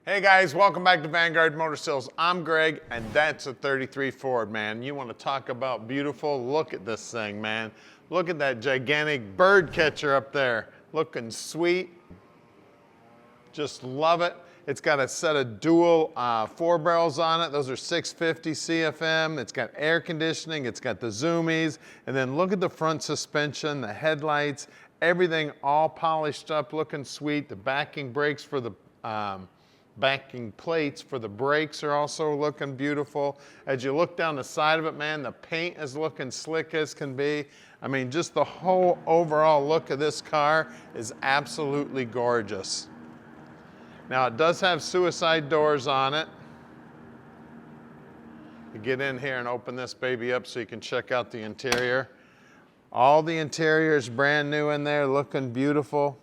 Hey guys, welcome back to Vanguard Motor Sales. I'm Greg, and that's a 33 Ford, man. You want to talk about beautiful? Look at this thing, man. Look at that gigantic bird catcher up there. Looking sweet. Just love it. It's got a set of dual 4 barrels on it. Those are 650 CFM. It's got air conditioning. It's got the zoomies. And then look at the front suspension, the headlights, everything all polished up, looking sweet. The backing brakes for the backing plates for the brakes are also looking beautiful. As you look down the side of it, man, the paint is looking slick as can be. I mean, just the whole overall look of this car is absolutely gorgeous. Now, it does have suicide doors on it. You get in here and open this baby up so you can check out the interior. All the interior is brand new in there, looking beautiful.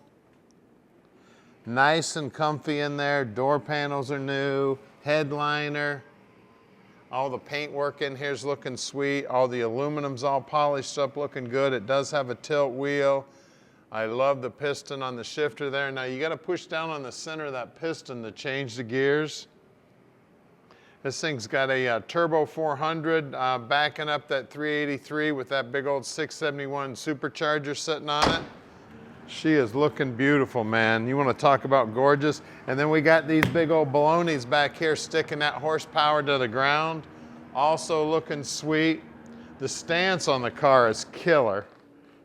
Nice and comfy in there. Door panels are new. Headliner. All the paintwork in here is looking sweet. All the aluminum's all polished up, looking good. It does have a tilt wheel. I love the piston on the shifter there. Now you got to push down on the center of that piston to change the gears. This thing's got a turbo 400 backing up that 383 with that big old 671 supercharger sitting on it. She is looking beautiful, man. You want to talk about gorgeous? And then we got these big old balonies back here sticking that horsepower to the ground. Also looking sweet. The stance on the car is killer.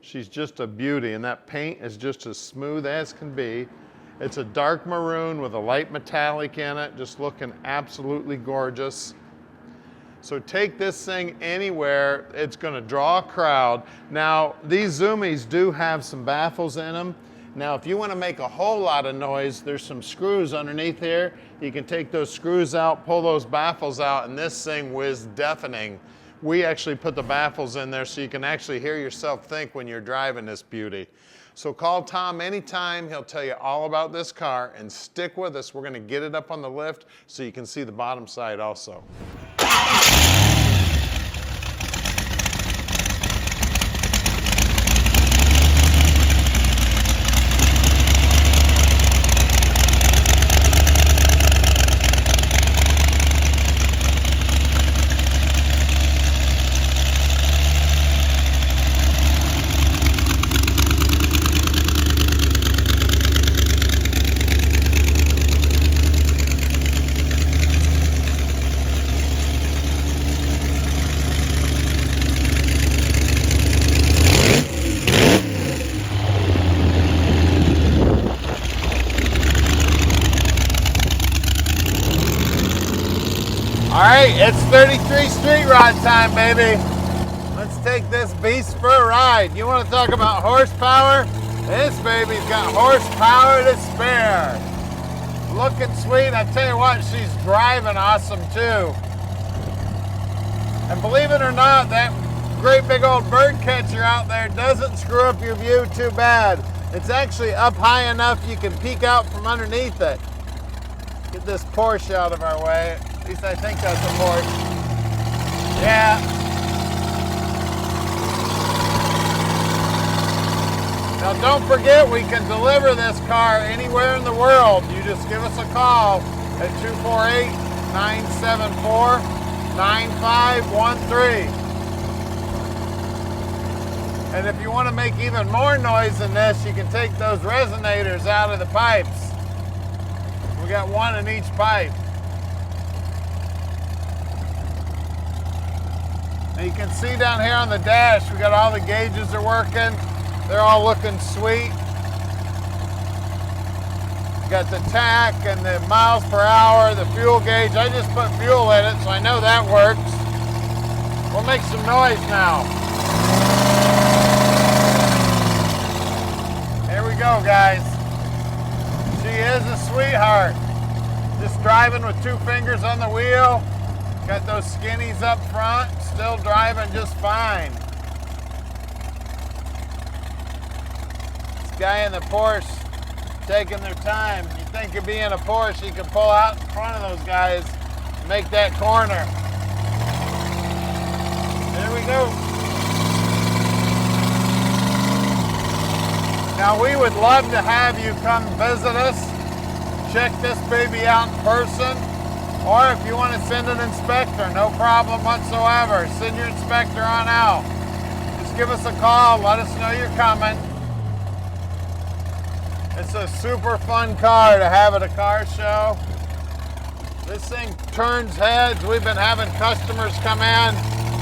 She's just a beauty, and that paint is just as smooth as can be. It's a dark maroon with a light metallic in it, just looking absolutely gorgeous. So take this thing anywhere, it's going to draw a crowd. Now, these zoomies do have some baffles in them. Now, if you want to make a whole lot of noise, there's some screws underneath here. You can take those screws out, pull those baffles out, and this thing whiz deafening. We actually put the baffles in there so you can actually hear yourself think when you're driving this beauty. So call Tom anytime. He'll tell you all about this car, and stick with us. We're going to get it up on the lift so you can see the bottom side also. All right, it's 33 Street Rod time, baby. Let's take this beast for a ride. You want to talk about horsepower? This baby's got horsepower to spare. Looking sweet. I tell you what, she's driving awesome too. And believe it or not, that great big old bird catcher out there doesn't screw up your view too bad. It's actually up high enough you can peek out from underneath it. Get this Porsche out of our way. At least I think that's a Porsche. Yeah. Now don't forget, we can deliver this car anywhere in the world. You just give us a call at 248-974-9513. And if you want to make even more noise than this, you can take those resonators out of the pipes. We got one in each pipe. And you can see down here on the dash, we got all the gauges are working. They're all looking sweet. Got the tach and the miles per hour, the fuel gauge. I just put fuel in it, so I know that works. We'll make some noise now. Here we go, guys. She is a sweetheart. Just driving with 2 fingers on the wheel. Got those skinnies up front, still driving just fine. This guy in the Porsche taking their time. You think you'd be in a Porsche, you can pull out in front of those guys and make that corner. There we go. Now we would love to have you come visit us, check this baby out in person, or if you want to send an inspector, no problem whatsoever. Send your inspector on out. Just give us a call, let us know you're coming. It's a super fun car to have at a car show. This thing turns heads. We've been having customers come in.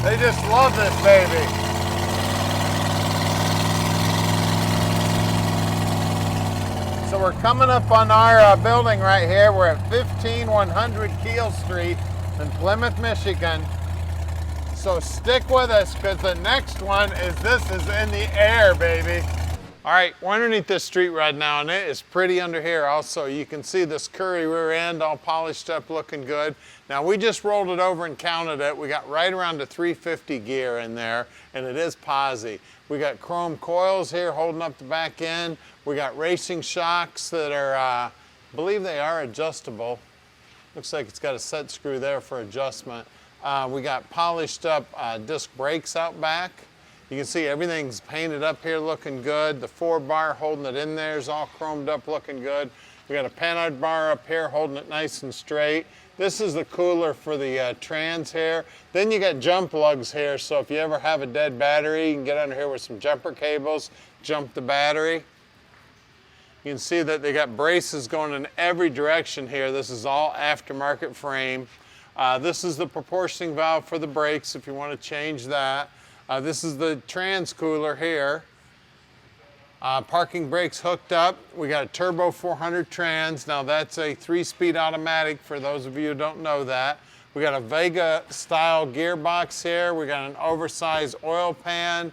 They just love this baby. So we're coming up on our building right here. We're at 15100 Keel Street in Plymouth, Michigan. So stick with us because the next one is this is in the air, baby. All right, we're underneath this street rod now, and it is pretty under here also. You can see this Currie rear end all polished up, looking good. Now, we just rolled it over and counted it. We got right around to 350 gear in there, and it is posi. We got chrome coils here holding up the back end. We got racing shocks that are, I believe they are adjustable. Looks like it's got a set screw there for adjustment. We got polished up disc brakes out back. You can see everything's painted up here looking good. The 4-bar holding it in there is all chromed up looking good. We got a panhard bar up here holding it nice and straight. This is the cooler for the trans here. Then you got jump lugs here, so if you ever have a dead battery, you can get under here with some jumper cables, jump the battery. You can see that they got braces going in every direction here. This is all aftermarket frame. This is the proportioning valve for the brakes if you want to change that. This is the trans cooler here. Parking brakes hooked up. We got a turbo 400 trans. Now that's a 3-speed automatic for those of you who don't know that. We got a Vega style gearbox here. We got an oversized oil pan.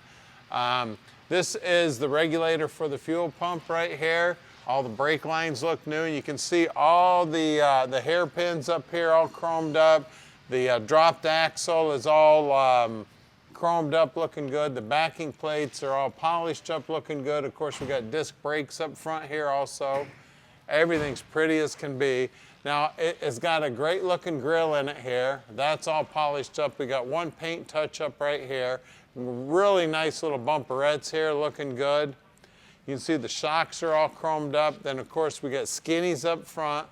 This is the regulator for the fuel pump right here. All the brake lines look new. You can see all the hairpins up here all chromed up. The dropped axle is all chromed up looking good. The backing plates are all polished up looking good. Of course, we got disc brakes up front here also. Everything's pretty as can be. Now, it's got a great looking grill in it here. That's all polished up. We got one paint touch up right here. Really nice little bumperettes here looking good. You can see the shocks are all chromed up. Then, of course, we got skinnies up front.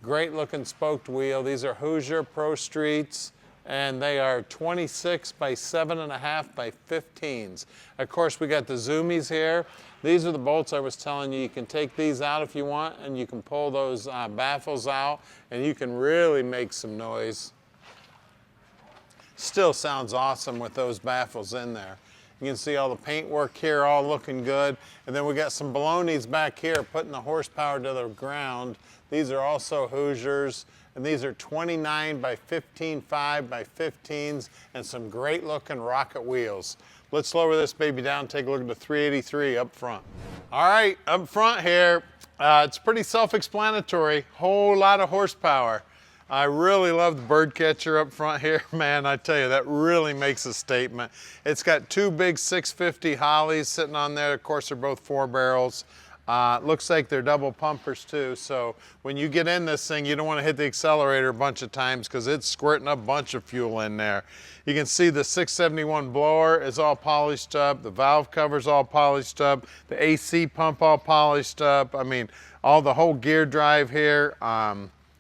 Great looking spoked wheel. These are Hoosier Pro Streets, and they are 26 by 7.5 by 15s. Of course, we got the zoomies here. These are the bolts I was telling you. You can take these out if you want, and you can pull those baffles out, and you can really make some noise. Still sounds awesome with those baffles in there. You can see all the paint work here all looking good. And then we got some balonies back here putting the horsepower to the ground. These are also Hoosiers. And these are 29 by 15.5 by 15s and some great looking rocket wheels. Let's lower this baby down and take a look at the 383 up front. All right, up front here, it's pretty self-explanatory. Whole lot of horsepower. I really love the bird catcher up front here. Man, I tell you, that really makes a statement. It's got two big 650 Hollies sitting on there. Of course, they're both 4 barrels. Looks like they're double pumpers too, so when you get in this thing, you don't want to hit the accelerator a bunch of times because it's squirting a bunch of fuel in there. You can see the 671 blower is all polished up, the valve cover's all polished up, the AC pump all polished up. I mean, all the whole gear drive here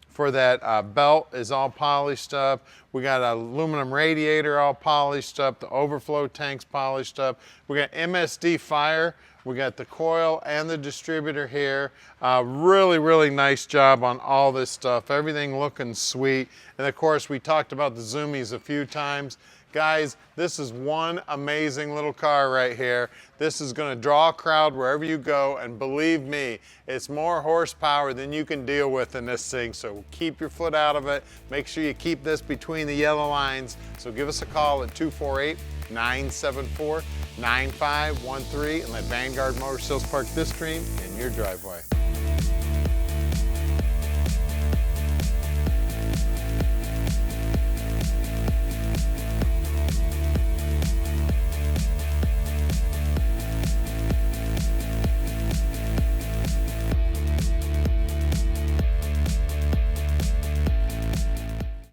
for that belt is all polished up. We got an aluminum radiator all polished up, the overflow tank's polished up. We got MSD fire. We got the coil and the distributor here. Really, really nice job on all this stuff. Everything looking sweet. And of course, we talked about the zoomies a few times. Guys, this is one amazing little car right here. This is gonna draw a crowd wherever you go, and believe me, it's more horsepower than you can deal with in this thing, so keep your foot out of it. Make sure you keep this between the yellow lines. So give us a call at 248-974-9513 and let Vanguard Motor Sales park this dream in your driveway.